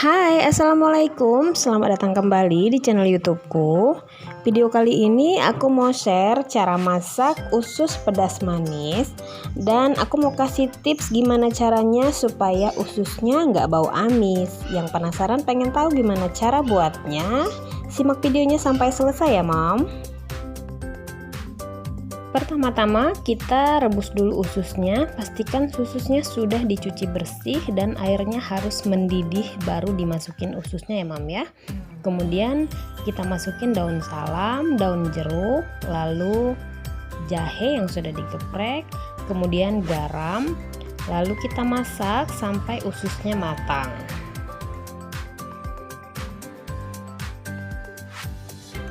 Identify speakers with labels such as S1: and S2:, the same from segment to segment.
S1: Hai, assalamualaikum. Selamat datang kembali di channel YouTubeku. Video kali ini aku mau share cara masak usus pedas manis, dan aku mau kasih tips gimana caranya supaya ususnya nggak bau amis. Yang penasaran pengen tahu gimana cara buatnya? Simak videonya sampai selesai ya, Mom. Pertama-tama kita rebus dulu ususnya, pastikan ususnya sudah dicuci bersih dan airnya harus mendidih baru dimasukin ususnya ya Mam ya. Kemudian kita masukin daun salam, daun jeruk, lalu jahe yang sudah digeprek, kemudian garam, lalu kita masak sampai ususnya matang.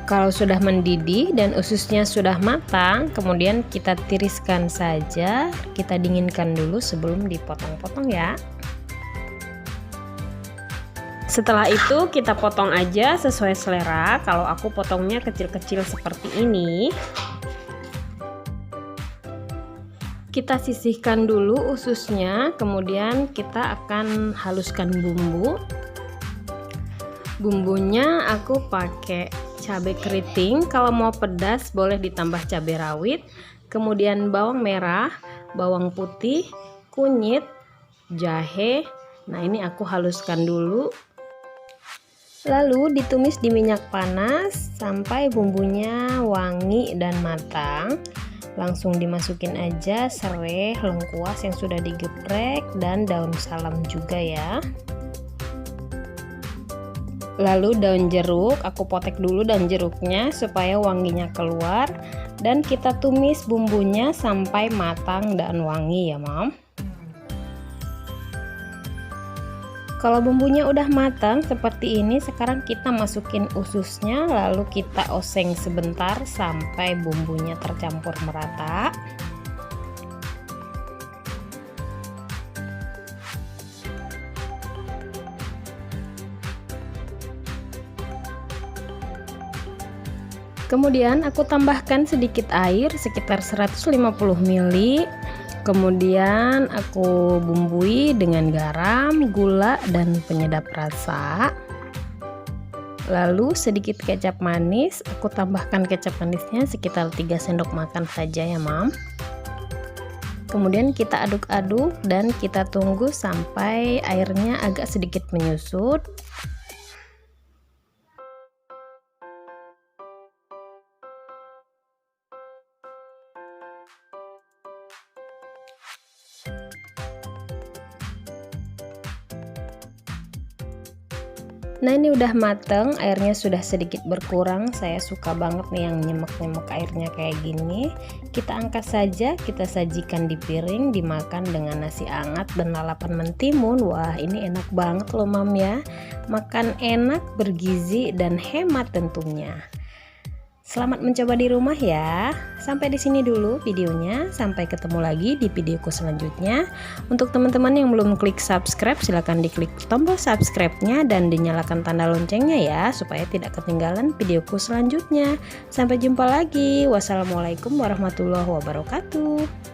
S1: Kalau sudah mendidih dan ususnya sudah matang, kemudian kita tiriskan saja, kita dinginkan dulu sebelum dipotong-potong ya. Setelah itu kita potong aja sesuai selera. Kalau aku potongnya kecil-kecil seperti ini. Kita sisihkan dulu ususnya, kemudian kita akan haluskan bumbu. Bumbunya aku pakai cabai keriting, kalau mau pedas boleh ditambah cabai rawit, kemudian bawang merah, bawang putih, kunyit, jahe. Nah ini aku haluskan dulu, lalu ditumis di minyak panas sampai bumbunya wangi dan matang. Langsung dimasukin aja serai, lengkuas yang sudah digeprek, dan daun salam juga ya. Lalu daun jeruk, aku potek dulu daun jeruknya supaya wanginya keluar, dan kita tumis bumbunya sampai matang dan wangi ya Mam. Kalau bumbunya udah matang seperti ini, sekarang kita masukin ususnya, lalu kita oseng sebentar sampai bumbunya tercampur merata. Kemudian aku tambahkan sedikit air sekitar 150 ml. Kemudian aku bumbui dengan garam, gula, dan penyedap rasa. Lalu sedikit kecap manis, aku tambahkan kecap manisnya sekitar 3 sendok makan saja ya Mam. Kemudian kita aduk-aduk dan kita tunggu sampai airnya agak sedikit menyusut. Nah ini udah mateng, airnya sudah sedikit berkurang. Saya suka banget nih yang nyemek-nyemek airnya kayak gini. Kita angkat saja, kita sajikan di piring, dimakan dengan nasi hangat dan lalapan mentimun. Wah ini enak banget loh Mam ya. Makan enak, bergizi, dan hemat tentunya. Selamat mencoba di rumah ya. Sampai di sini dulu videonya. Sampai ketemu lagi di videoku selanjutnya. Untuk teman-teman yang belum klik subscribe, silahkan diklik tombol subscribe-nya dan dinyalakan tanda loncengnya ya, supaya tidak ketinggalan videoku selanjutnya. Sampai jumpa lagi. Wassalamualaikum warahmatullahi wabarakatuh.